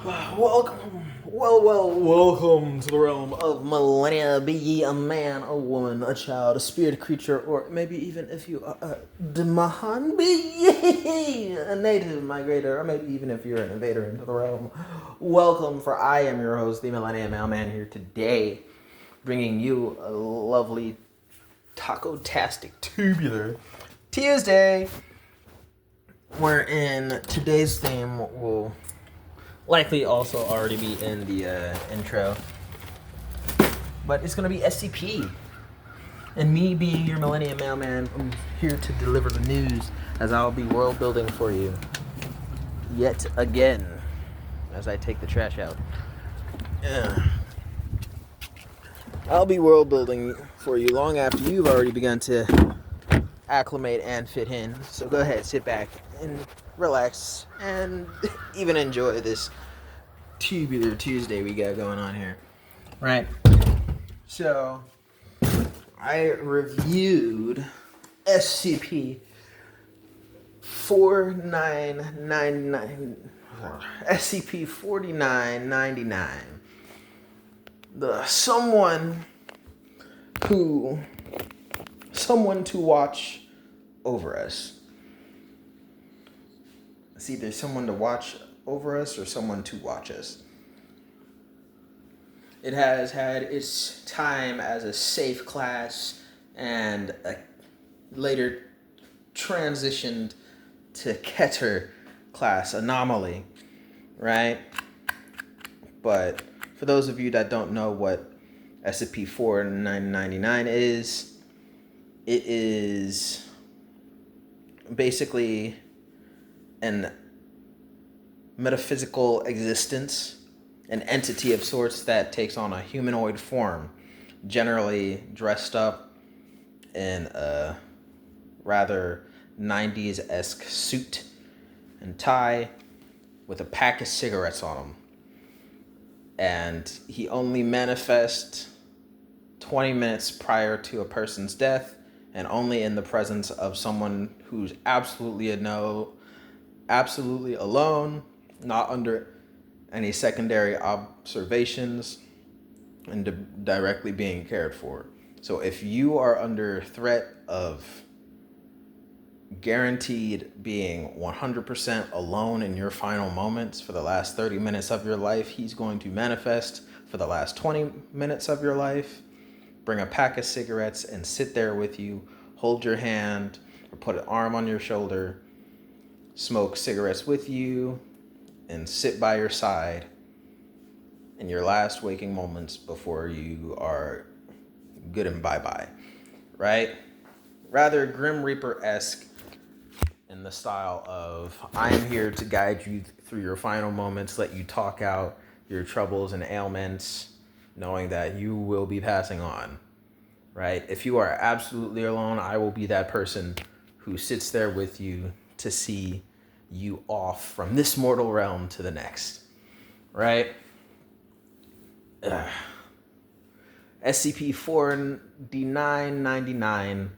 Welcome to the realm of millennia. Be ye a man, a woman, a child, a spirit creature, or maybe even if you are a Demahan, be ye a native migrator, or maybe even if you're an invader into the realm. Welcome, for I am your host, the Millennium Mailman, here today, bringing you a lovely taco-tastic tubular Tuesday, wherein today's theme will likely also already be in the intro, but it's gonna be SCP, and me being your Millennium Mailman, I'm here to deliver the news as I'll be world building for you yet again as I take the trash out. I'll be world building for you long after you've already begun to acclimate and fit in, so go ahead, sit back and relax and even enjoy this Tubular Tuesday we got going on here. Right. So I reviewed SCP 4999 SCP 4999. The someone to watch over us. It's either someone to watch over us or someone to watch us. It has had its time as a safe class and later transitioned to Keter class anomaly, right? But for those of you that don't know what SCP-4999 is, it is basically an metaphysical existence, an entity of sorts that takes on a humanoid form, generally dressed up in a rather 90s-esque suit and tie with a pack of cigarettes on him. And he only manifests 20 minutes prior to a person's death and only in the presence of someone who's absolutely alone, not under any secondary observations, and directly being cared for. So if you are under threat of guaranteed being 100% alone in your final moments for the last 30 minutes of your life, he's going to manifest for the last 20 minutes of your life, bring a pack of cigarettes and sit there with you, hold your hand or put an arm on your shoulder, smoke cigarettes with you, and sit by your side in your last waking moments before you are good and bye-bye, right? Rather Grim Reaper-esque in the style of, I am here to guide you through your final moments, let you talk out your troubles and ailments, knowing that you will be passing on, right? If you are absolutely alone, I will be that person who sits there with you to see you off from this mortal realm to the next, right? SCP-4999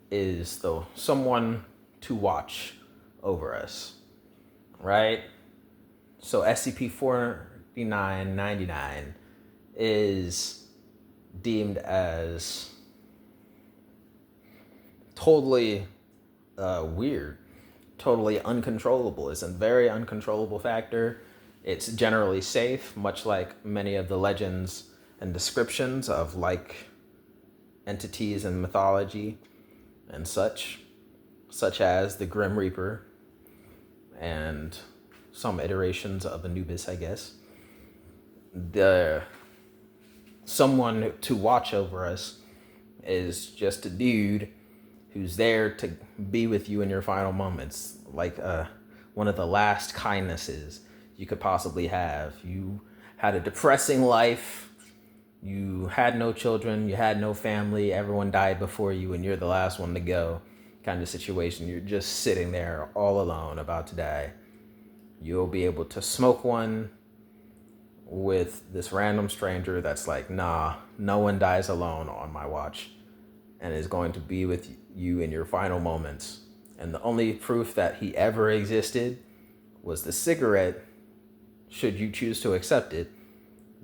is someone to watch over us, right? So SCP-4999 is deemed as totally weird, totally uncontrollable. It's a very uncontrollable factor. It's generally safe, much like many of the legends and descriptions of like entities in mythology and such as the Grim Reaper and some iterations of Anubis, I guess. The someone to watch over us is just a dude who's there to be with you in your final moments, like one of the last kindnesses you could possibly have. You had a depressing life, you had no children, you had no family, everyone died before you, and you're the last one to go kind of situation. You're just sitting there all alone, about to die. You'll be able to smoke one with this random stranger that's like, nah, no one dies alone on my watch, and is going to be with you in your final moments. And the only proof that he ever existed was the cigarette should you choose to accept it,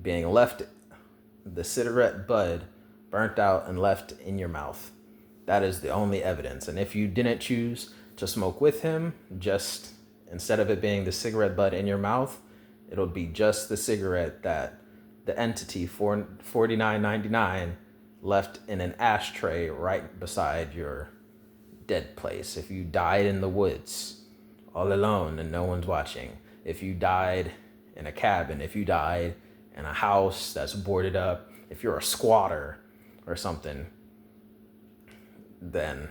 being left the cigarette bud burnt out and left in your mouth. That is the only evidence. And if you didn't choose to smoke with him, just instead of it being the cigarette butt in your mouth, it'll be just the cigarette that the entity 4999 left in an ashtray right beside your dead place. If you died in the woods all alone and no one's watching, if you died in a cabin, if you died in a house that's boarded up, if you're a squatter or something, then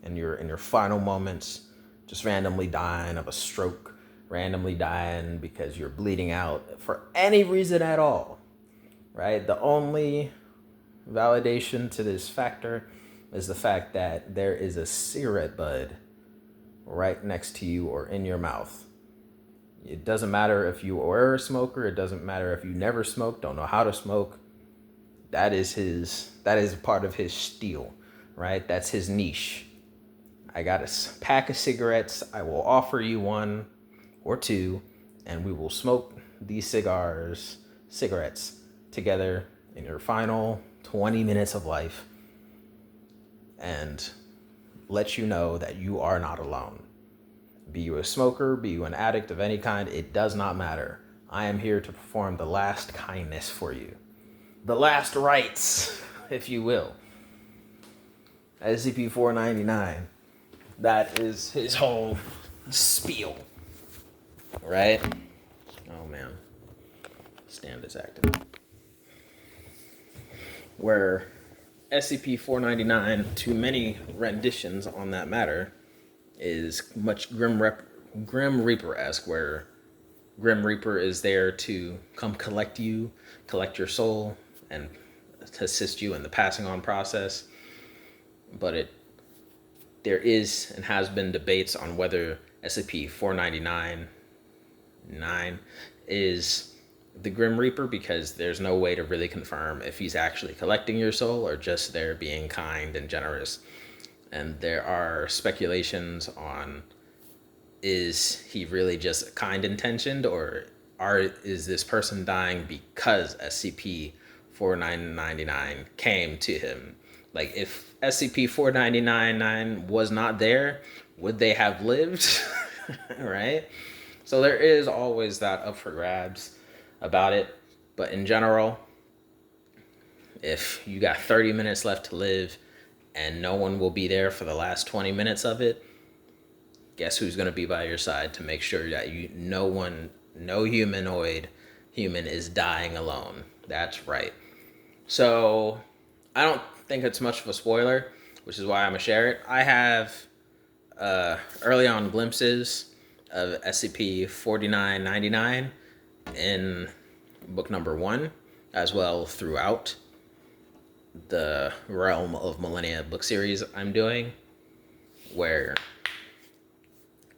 in your final moments, just randomly dying of a stroke, randomly dying because you're bleeding out for any reason at all, right? The only validation to this factor is the fact that there is a cigarette bud right next to you or in your mouth. It doesn't matter if you were a smoker. It doesn't matter if you never smoked, don't know how to smoke. That is a part of his steal, right? That's his niche. I got a pack of cigarettes. I will offer you one or two, and we will smoke these cigarettes together in your final 20 minutes of life and let you know that you are not alone. Be you a smoker, be you an addict of any kind, it does not matter. I am here to perform the last kindness for you. The last rites, if you will. SCP-499. That is his whole spiel. Right? Oh man. Stand is active. Where SCP-499, to many renditions on that matter, is much Grim Reaper-esque, where Grim Reaper is there to come collect your soul, and to assist you in the passing on process. But there is and has been debates on whether SCP-499 is the Grim Reaper, because there's no way to really confirm if he's actually collecting your soul or just there being kind and generous. And there are speculations on, is he really just kind intentioned, or is this person dying because SCP-4999 came to him? Like, if SCP-4999 was not there, would they have lived? Right? So there is always that up for grabs about it. But in general, if you got 30 minutes left to live and no one will be there for the last 20 minutes of it, guess who's going to be by your side to make sure that no humanoid human is dying alone? That's right. So I don't think it's much of a spoiler, which is why I'm going to share it. I have early on glimpses of SCP-4999 in book number 1, as well throughout the Realm of Millenia book series I'm doing, where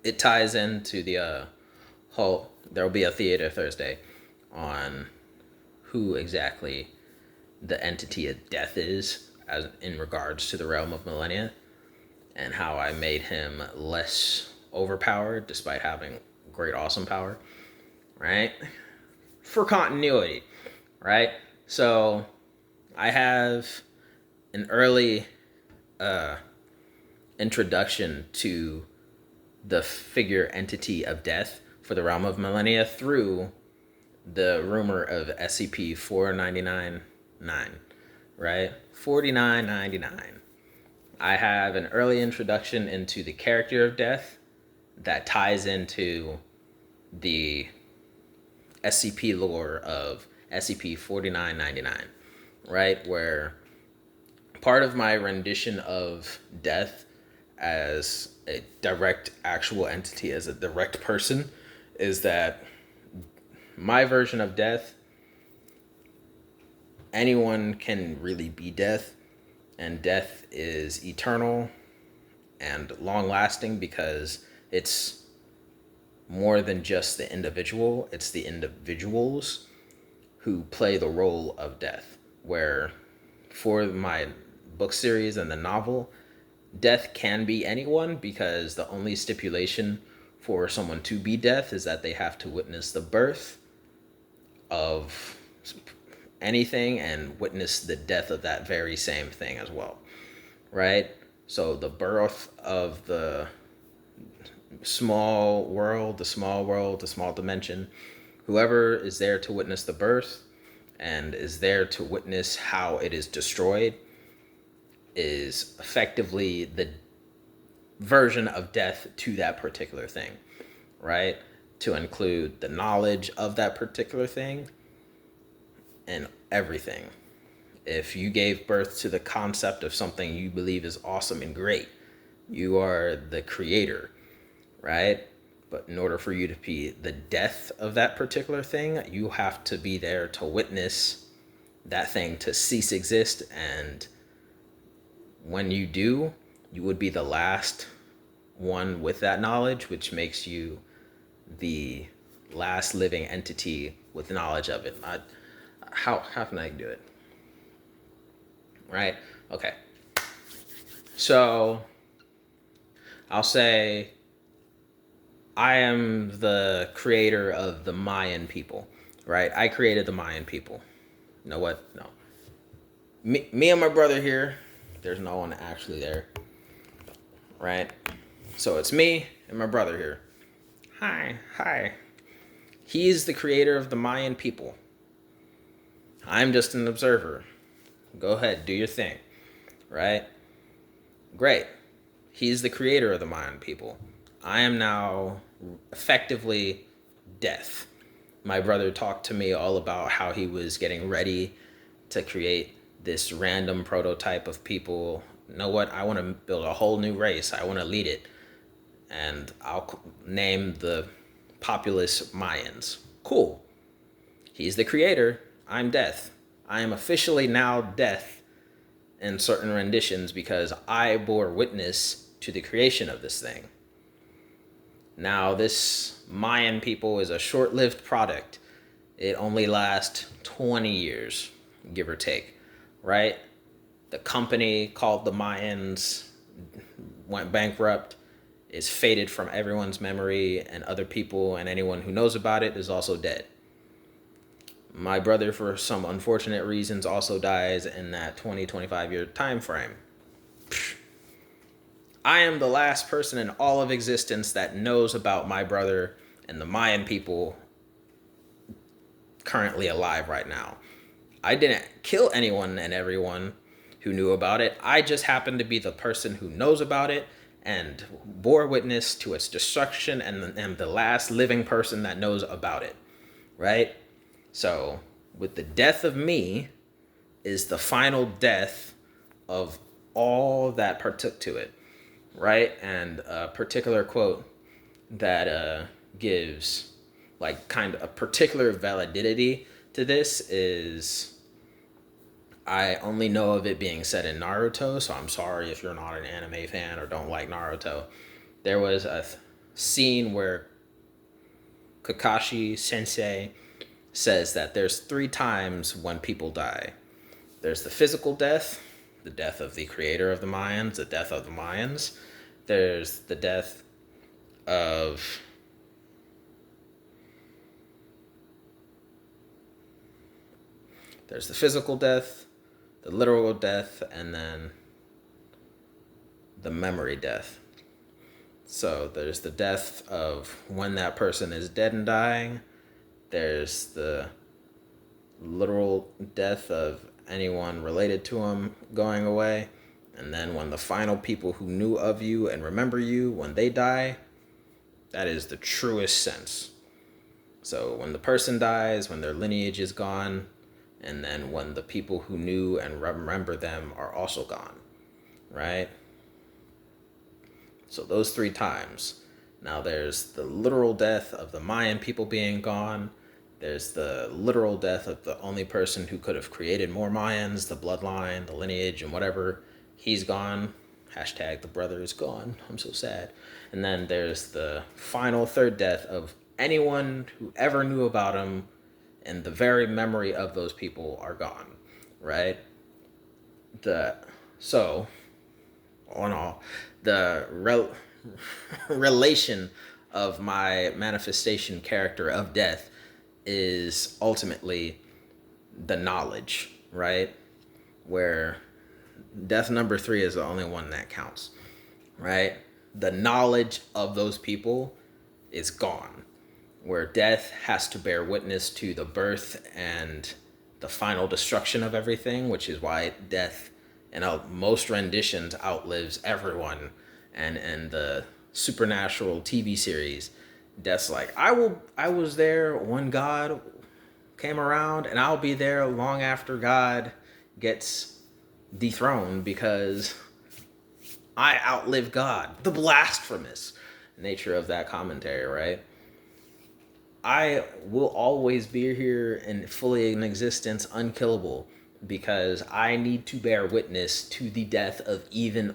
it ties into the whole, there'll be a Theater Thursday on who exactly the entity of death is, as in regards to the Realm of Millenia, and how I made him less overpowered despite having great awesome power, right? For continuity, right? So I have an early introduction to the figure entity of death for the Realm of Millenia through the rumor of SCP-4999, right? 4999. I have an early introduction into the character of death that ties into the SCP lore of SCP-4999, right? Where part of my rendition of death as a direct actual entity, as a direct person, is that my version of death, anyone can really be death, and death is eternal and long-lasting because it's more than just the individual, it's the individuals who play the role of death. Where for my book series and the novel, death can be anyone, because the only stipulation for someone to be death is that they have to witness the birth of anything and witness the death of that very same thing as well, right? So the birth of the small world, the small dimension, whoever is there to witness the birth and is there to witness how it is destroyed is effectively the version of death to that particular thing, right? To include the knowledge of that particular thing and everything. If you gave birth to the concept of something you believe is awesome and great, you are the creator, right? But in order for you to be the death of that particular thing, you have to be there to witness that thing to cease exist. And when you do, you would be the last one with that knowledge, which makes you the last living entity with knowledge of it. How can I do it? Right? Okay. So I'll say I am the creator of the Mayan people, right? I created the Mayan people. You know what? No. Me and my brother here, there's no one actually there, right? So it's me and my brother here. Hi. He's the creator of the Mayan people. I'm just an observer. Go ahead, do your thing, right? Great. He's the creator of the Mayan people. I am now effectively death. My brother talked to me all about how he was getting ready to create this random prototype of people. You know what? I want to build a whole new race. I want to lead it. And I'll name the populous Mayans. Cool. He's the creator. I'm death. I am officially now death in certain renditions because I bore witness to the creation of this thing. Now, this Mayan people is a short-lived product. It only lasts 20 years, give or take, right? The company called the Mayans went bankrupt, is faded from everyone's memory, and other people and anyone who knows about it is also dead. My brother, for some unfortunate reasons, also dies in that 20-25 year time frame. I am the last person in all of existence that knows about my brother and the Mayan people currently alive right now. I didn't kill anyone and everyone who knew about it. I just happened to be the person who knows about it and bore witness to its destruction and am the last living person that knows about it, right? So with the death of me is the final death of all that partook to it, right? And a particular quote that gives like kind of a particular validity to this is, I only know of it being said in Naruto, so I'm sorry if you're not an anime fan or don't like Naruto. There was a scene where Kakashi Sensei says that there's 3 times when people die. There's the physical death, the death of the creator of the Mayans, the death of the Mayans. There's the death of there's the physical death, the literal death, and then the memory death. So there's the death of when that person is dead and dying. There's the literal death of anyone related to him going away. And then when the final people who knew of you and remember you, when they die, that is the truest sense. So when the person dies, when their lineage is gone, and then when the people who knew and remember them are also gone, right? So those 3 times. Now there's the literal death of the Mayan people being gone. There's the literal death of the only person who could have created more Mayans, the bloodline, the lineage, and whatever. He's gone. Hashtag the brother is gone. I'm so sad. And then there's the final 3rd death of anyone who ever knew about him, and the very memory of those people are gone, right? So, all in all, the relation of my manifestation character of death is ultimately the knowledge, right? Where death number 3 is the only one that counts, right? The knowledge of those people is gone, where death has to bear witness to the birth and the final destruction of everything, which is why death in most renditions outlives everyone. And in the supernatural TV series, death's like, I was there when God came around, and I'll be there long after God gets dethroned because I outlive God. The blasphemous nature of that commentary, right? I will always be here and fully in existence, unkillable, because I need to bear witness to the death of even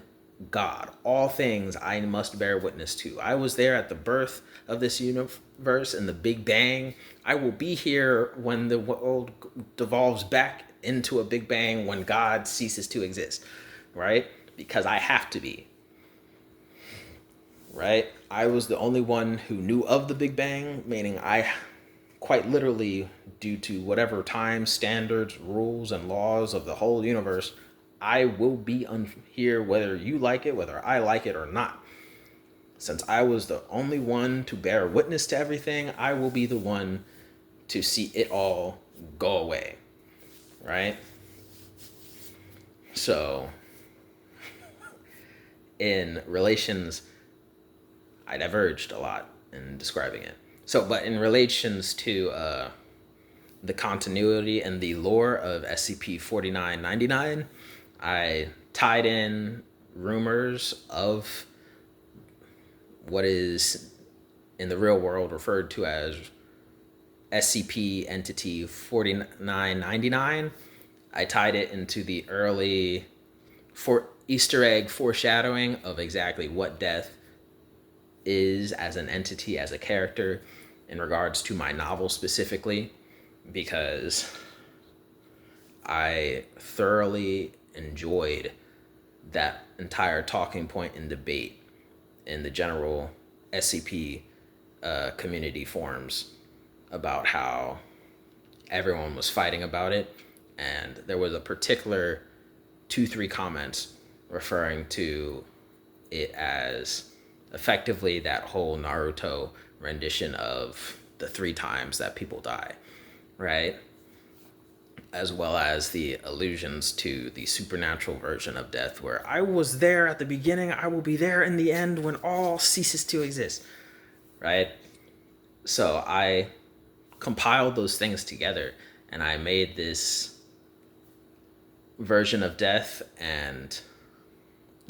God. All things I must bear witness to. I was there at the birth of this universe and the Big Bang. I will be here when the world devolves back into a Big Bang, when God ceases to exist, right? Because I have to be. Right? I was the only one who knew of the Big Bang, meaning I quite literally, due to whatever time, standards, rules, and laws of the whole universe, I will be here whether you like it, whether I like it or not. Since I was the only one to bear witness to everything, I will be the one to see it all go away. Right? So, in relations, I diverged a lot in describing it. So, but in relations to the continuity and the lore of SCP-4999, I tied in rumors of what is in the real world referred to as SCP entity 4999. I tied it into the early Easter egg foreshadowing of exactly what death is as an entity, as a character, in regards to my novel specifically, because I thoroughly enjoyed that entire talking point and debate in the general SCP community forums about how everyone was fighting about it, and there was a particular 2-3 comments referring to it as effectively that whole Naruto rendition of the 3 times that people die, right? As well as the allusions to the supernatural version of death, where I was there at the beginning, I will be there in the end when all ceases to exist, right? So I compiled those things together, and I made this version of death and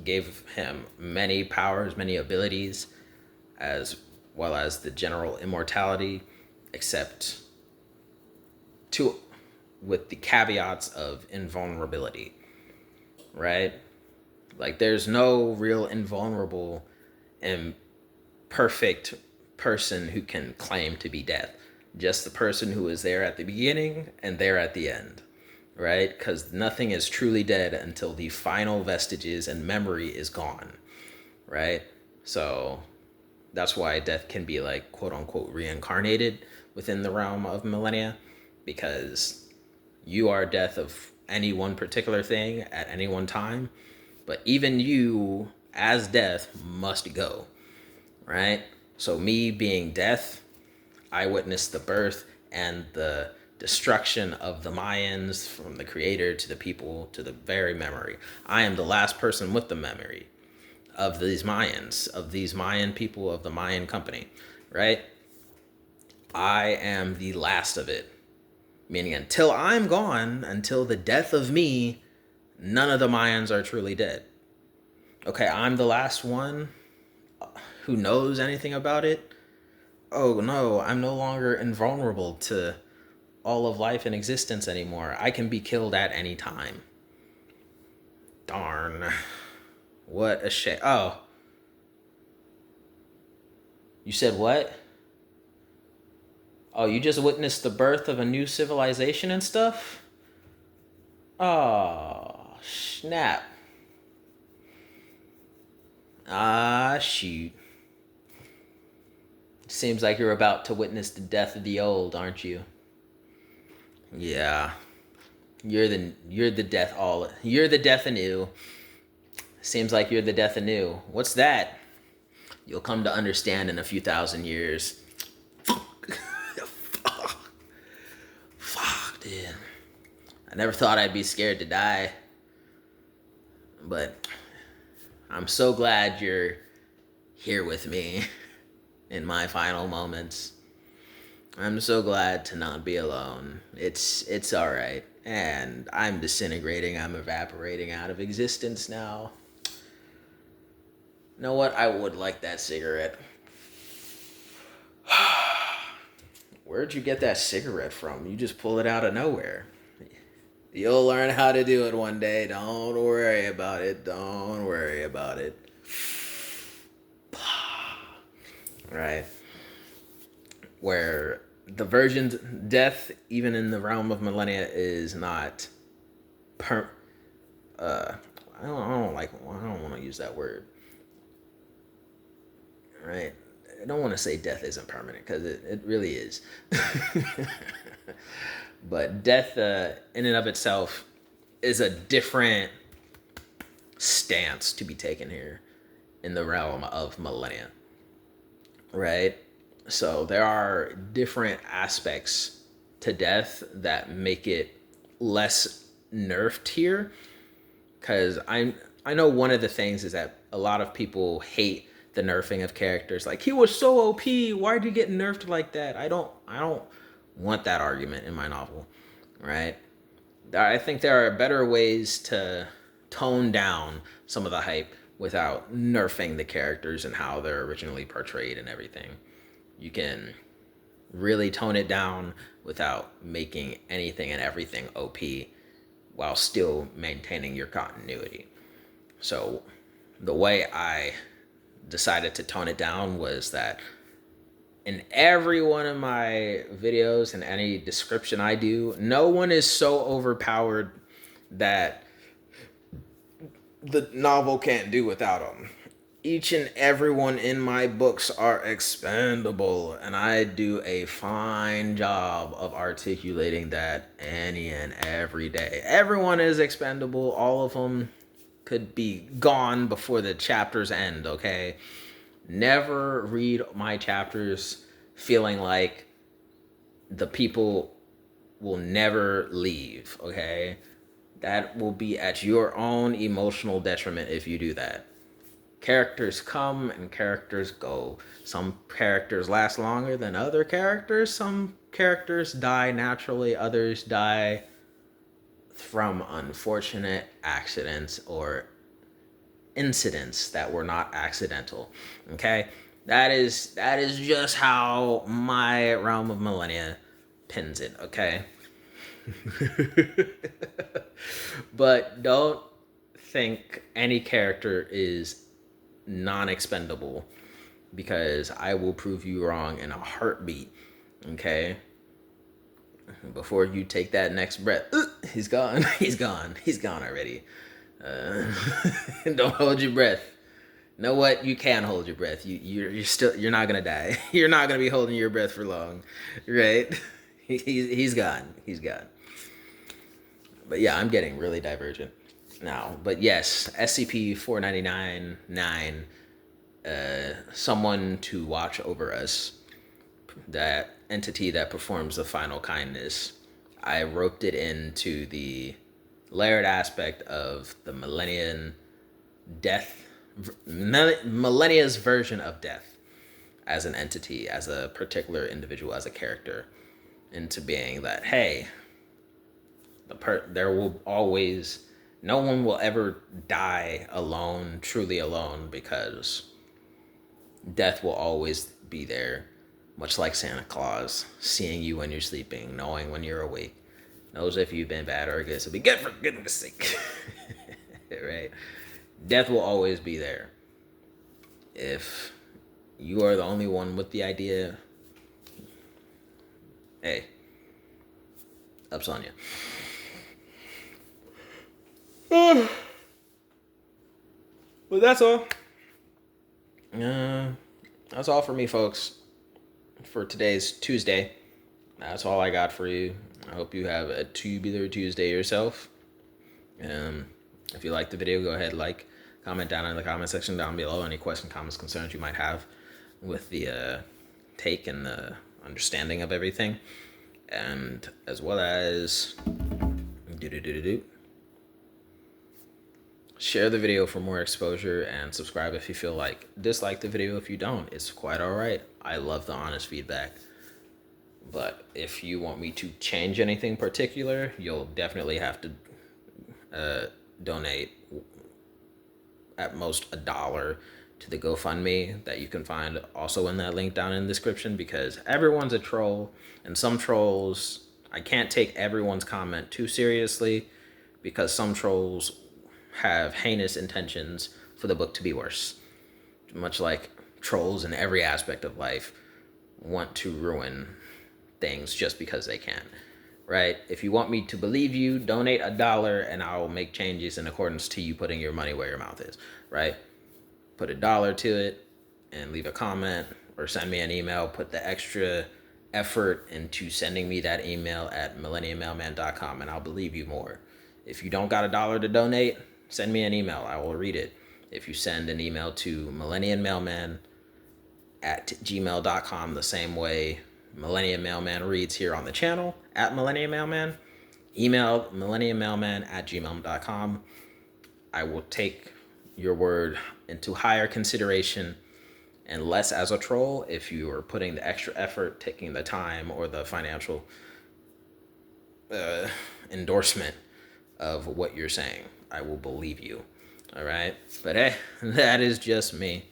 gave him many powers, many abilities, as well as the general immortality, except with the caveats of invulnerability, right? Like, there's no real invulnerable and perfect person who can claim to be death. Just the person who is there at the beginning and there at the end, right? Because nothing is truly dead until the final vestiges and memory is gone, right? So that's why death can be, like, quote unquote reincarnated within the realm of Millenia, because you are death of any one particular thing at any one time, but even you as death must go, right? So me being death, I witnessed the birth and the destruction of the Mayans, from the creator to the people to the very memory. I am the last person with the memory of these Mayans, of these Mayan people, of the Mayan company, right? I am the last of it. Meaning, until I'm gone, until the death of me, none of the Mayans are truly dead. Okay, I'm the last one who knows anything about it. Oh no, I'm no longer invulnerable to all of life and existence anymore. I can be killed at any time. Darn. What a shame. Oh. You said what? Oh, you just witnessed the birth of a new civilization and stuff? Oh, snap. Ah, shoot. Seems like you're about to witness the death of the old, aren't you? Yeah. You're the death anew. Seems like you're the death anew. What's that? You'll come to understand in a few thousand years. Fuck, dude. I never thought I'd be scared to die. But I'm so glad you're here with me in my final moments. I'm so glad to not be alone. It's all right. And I'm disintegrating. I'm evaporating out of existence now. You know what? I would like that cigarette. Where'd you get that cigarette from? You just pull it out of nowhere. You'll learn how to do it one day. Don't worry about it. Don't worry about it. Right. Where the virgin's death, even in the realm of Millenia, is not I don't want to use that word. Right? I don't want to say death isn't permanent, because it really is. But death, in and of itself, is a different stance to be taken here in the realm of Millenia. Right? So there are different aspects to death that make it less nerfed here. Because I know one of the things is that a lot of people hate the nerfing of characters. Like, he was so OP, why'd you get nerfed like that? I don't want that argument in my novel, right? I think there are better ways to tone down some of the hype without nerfing the characters and how they're originally portrayed and everything. You can really tone it down without making anything and everything OP while still maintaining your continuity. So the way I decided to tone it down was that in every one of my videos and any description I do, no one is so overpowered that the novel can't do without them. Each and every one in my books are expendable, and I do a fine job of articulating that any and every day. Everyone is expendable. All of them could be gone before the chapters end, okay? Never read my chapters feeling like the people will never leave, okay? That will be at your own emotional detriment if you do that. Characters come and characters go. Some characters last longer than other characters. Some characters die naturally. Others die from unfortunate accidents or incidents that were not accidental. Okay? That is just how my Realm of Millenia pins it, okay? But don't think any character is non-expendable, because I will prove you wrong in a heartbeat, okay? Before you take that next breath, he's gone, he's gone already. Don't hold your breath. Know what? You can hold your breath. You're not gonna die. You're not gonna be holding your breath for long, right? He's gone. He's gone. But yeah, I'm getting really divergent now. But yes, SCP-4999, someone to watch over us, that entity that performs the final kindness. I roped it into the layered aspect of the Millenia's version of death as an entity, as a particular individual, as a character, into being that, hey, there will always, no one will ever die alone, truly alone, because death will always be there, much like Santa Claus, seeing you when you're sleeping, knowing when you're awake, knows if you've been bad or good, so be good for goodness sake. Right? Death will always be there. If you are the only one with the idea, hey, ups on you. But that's all. That's all for me, folks. for today's Tuesday. That's all I got for you. I hope you have a tubular Tuesday yourself. If you like the video, go ahead, comment down in the comment section down below any questions, comments, concerns you might have with the take and the understanding of everything, and as well as share the video for more exposure, and subscribe if you feel like. Dislike the video if you don't. It's quite all right. I love the honest feedback. But if you want me to change anything particular, you'll definitely have to donate at most $1 to the GoFundMe that you can find also in that link down in the description, because everyone's a troll, and some trolls, I can't take everyone's comment too seriously, because some trolls have heinous intentions for the book to be worse. Much like trolls in every aspect of life want to ruin things just because they can, right? If you want me to believe you, donate $1 and I'll make changes in accordance to you putting your money where your mouth is, right? Put $1 to it and leave a comment or send me an email. Put the extra effort into sending me that email at millenniummailman.com and I'll believe you more. If you don't got $1 to donate, send me an email. I will read it. If you send an email to millenniummailman@gmail.com, the same way Millennium Mailman reads here on the channel, at Millennium Mailman, email millenniummailman@gmail.com. I will take your word into higher consideration and less as a troll if you are putting the extra effort, taking the time, or the financial endorsement of what you're saying. I will believe you. All right? But hey, that is just me,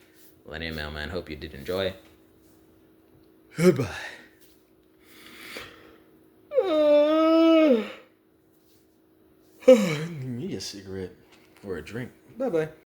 Millennium Mailman. Hope you did enjoy. Goodbye. Need a cigarette or a drink. Bye-bye.